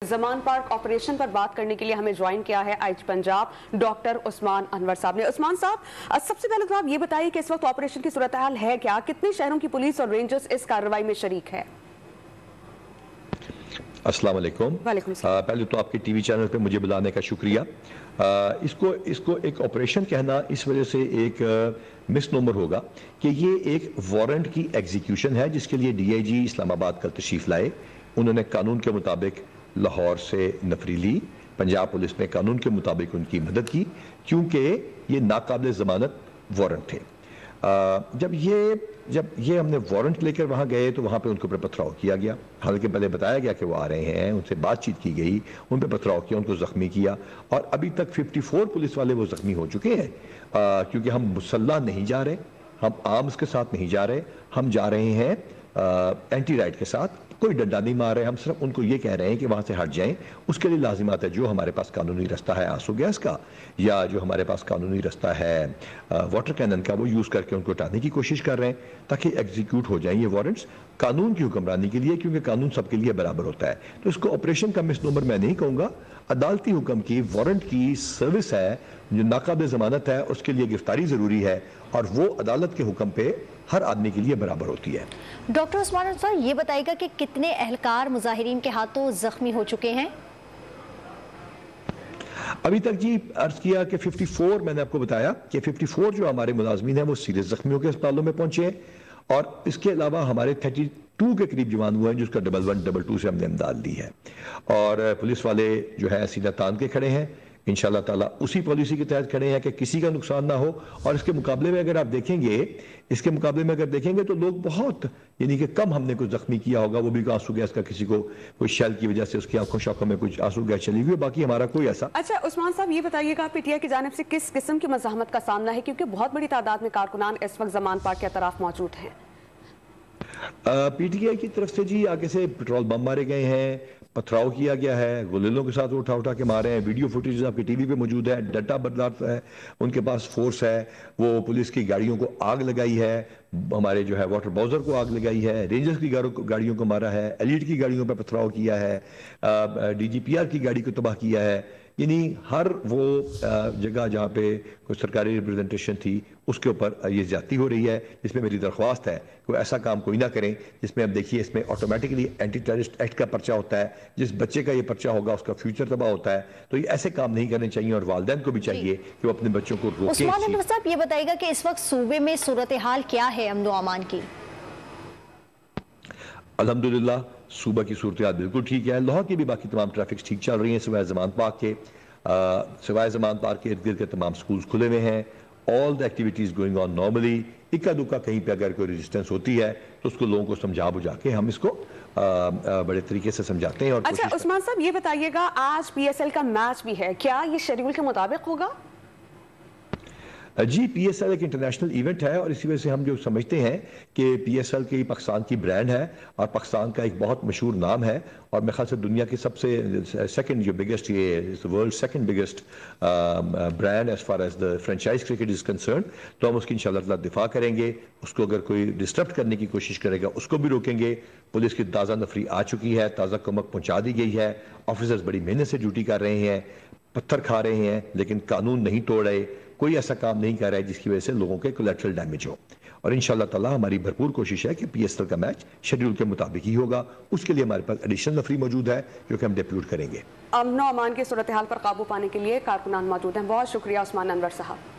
زمان park operation پر بات کرنے کے لیے ہمیں جوائن کیا ہے آئی جی پنجاب ڈاکٹر عثمان انور صاحب نے۔ عثمان صاحب، سب سے پہلے تو آپ یہ بتائیے کہ اس وقت آپریشن کی صورتحال ہے کیا؟ کتنے شہروں کی پولیس اور رینجرز اس کارروائی میں شریک ہے؟ السلام علیکم۔ پہلے تو آپ کے ٹی وی چینل پہ مجھے بلانے کا شکریہ۔ اس کو ایک آپریشن کہنا اس وجہ سے ایک مس نمبر ہوگا کہ یہ ایک وارنٹ کی ایگزیکیوشن ہے جس کے لیے ڈی آئی جی اسلام آباد کا تشریف لائے۔ انہوں نے قانون کے مطابق لاہور سے نفری لی، پنجاب پولیس نے قانون کے مطابق ان کی مدد کی کیونکہ یہ ناقابل ضمانت وارنٹ تھے۔ جب یہ ہم نے وارنٹ لے کر وہاں گئے تو وہاں پہ ان کے اوپر پتھراؤ کیا گیا، حالانکہ پہلے بتایا گیا کہ وہ آ رہے ہیں، ان سے بات چیت کی گئی، ان پہ پتھراؤ کیا، ان کو زخمی کیا، اور ابھی تک 54 پولیس والے وہ زخمی ہو چکے ہیں کیونکہ ہم مسلح نہیں جا رہے، ہم آرمز کے ساتھ نہیں جا رہے، ہم جا رہے ہیں اینٹی رائٹ کے ساتھ، کوئی ڈنڈا نہیں مار رہے، ہم صرف ان کو یہ کہہ رہے ہیں کہ وہاں سے ہٹ جائیں۔ اس کے لیے لازمات ہے، جو ہمارے پاس قانونی رستہ ہے آنسو گیس کا یا جو ہمارے پاس قانونی رستہ ہے واٹر کینن کا، وہ یوز کر کے ان کو ہٹانے کی کوشش کر رہے ہیں تاکہ ایگزیکیوٹ ہو جائیں یہ وارنٹس قانون کی حکمرانی کے لیے، کیونکہ قانون سب کے لیے برابر ہوتا ہے۔ تو اس کو آپریشن کا مس نمبر میں نہیں کہوں گا، عدالتی حکم کی وارنٹ کی سروس ہے جو ناقابل ضمانت ہے، اس کے لیے گرفتاری ضروری ہے اور وہ عدالت کے حکم پہ ہر آدمی کے لیے برابر ہوتی ہے۔ ڈاکٹر عثمان انور صاحب، یہ بتائے گا کہ کتنے اہلکار مظاہرین کے ہاتھوں زخمی ہو چکے ہیں؟ ابھی تک جی عرض کیا کہ 54، میں نے آپ کو بتایا کہ 54 جو ہمارے ملازمین ہیں وہ سیریس زخمیوں کے اسپتالوں میں پہنچے ہیں، اور اس کے علاوہ ہمارے 32 کے قریب جوان ہوئے ہیں جس کا 1122 سے ہم نے امداد لی ہے، اور پولیس والے جو ہے سینہ تان کے کھڑے ہیں، انشاءاللہ تعالیٰ اسی پالیسی کے تحت کھڑے ہیں کہ کسی کا نقصان نہ ہو۔ اور اس کے مقابلے میں اگر آپ دیکھیں گے تو لوگ بہت یعنی کہ کم ہم نے کوئی زخمی کیا ہوگا، وہ بھی آنسو گیس کا، کسی کو کوئی شیل کی وجہ سے اس کی آنکھوں شوکوں میں کچھ آنسو گیس چلی ہوئی، باقی ہمارا کوئی ایسا۔ اچھا عثمان صاحب، یہ بتائیے گا پی ٹی آئی کی جانب سے کس قسم کی مزاحمت کا سامنا ہے، کیونکہ بہت بڑی تعداد میں کارکنان اس وقت زمان پارک کے اطراف موجود ہیں؟ پی ٹی آئی کی طرف سے جی آگے سے پیٹرول بم مارے گئے ہیں، پتھراؤ کیا گیا ہے، گولیلوں کے ساتھ اٹھا کے مارے ہیں، ویڈیو فوٹیج آپ کی ٹی وی پہ موجود ہے، ڈٹا بردار ہے، ان کے پاس فورس ہے، وہ پولیس کی گاڑیوں کو آگ لگائی ہے، ہمارے جو ہے واٹر باؤزر کو آگ لگائی ہے، رینجرز کی گاڑیوں کو مارا ہے، ایلیٹ کی گاڑیوں پہ پتھراؤ کیا ہے، ڈی جی پی آر کی گاڑی کو تباہ کیا ہے، یعنی ہر وہ جگہ جہاں پہ کوئی سرکاری ریپرزنٹیشن تھی اس کے اوپر یہ زیادتی ہو رہی ہے، جس میں میری درخواست ہے کہ ایسا کام کوئی نہ کریں جس میں اب دیکھیے اس میں آٹومیٹکلی اینٹی ٹیررسٹ ایکٹ کا پرچہ ہوتا ہے، جس بچے کا یہ پرچہ ہوگا اس کا فیوچر تباہ ہوتا ہے، تو یہ ایسے کام نہیں کرنے چاہیے، اور والدین کو بھی چاہیے کہ وہ اپنے بچوں کو روکیں۔ عثمان انور صاحب، یہ بتائیے گا کہ اس وقت صوبے میں صورتحال کیا ہے امن و امان کی؟ الحمدللہ صوبہ کی صورتحال بالکل ٹھیک ہے، لاہور کی بھی باقی تمام ٹریفکس ٹھیک چل رہی ہیں، سوائے زمان پارک کے ارد گرد کے تمام سکولز کھلے ہوئے ہیں، all the activities going on normally۔ اکا دکا کہیں پہ اگر کوئی ریزسٹنس ہوتی ہے تو اس کو لوگوں کو سمجھا بجھا کے ہم اس کو بڑے طریقے سے سمجھاتے ہیں۔ اور اچھا عثمان صاحب، یہ بتائیے گا آج پی ایس ایل کا میچ بھی ہے، کیا یہ شیڈیول کے مطابق ہوگا؟ جی پی ایس ایل ایک انٹرنیشنل ایونٹ ہے، اور اسی وجہ سے ہم جو سمجھتے ہیں کہ پی ایس ایل کی پاکستان کی برانڈ ہے اور پاکستان کا ایک بہت مشہور نام ہے، اور میرے خیال سے دنیا کی سب سے سیکنڈ جو بگیسٹ، یہ world second biggest brand as far as the franchise cricket is concern, تو ہم اس کی انشاءاللہ تعالیٰ دفاع کریں گے۔ اس کو اگر کوئی ڈسٹرپٹ کرنے کی کوشش کرے گا اس کو بھی روکیں گے۔ پولیس کی تازہ نفری آ چکی ہے، تازہ کمک پہنچا دی گئی ہے، آفیسرز بڑی محنت سے ڈیوٹی کر رہے ہیں، پتھر کھا رہے ہیں لیکن قانون نہیں توڑ رہے، کوئی ایسا کام نہیں کر رہا ہے جس کی وجہ سے لوگوں کے کولیٹرل ڈیمیج ہو، اور انشاءاللہ تعالیٰ ہماری بھرپور کوشش ہے کہ پی ایس ایل کا میچ شیڈیول کے مطابق ہی ہوگا۔ اس کے لیے ہمارے پاس ایڈیشنل نفری موجود ہے جو کہ ہم ڈیپیوٹ کریں گے۔ امن و امان کی صورتحال پر قابو پانے کے لیے کارکنان موجود ہیں۔ بہت شکریہ عثمان انور صاحب۔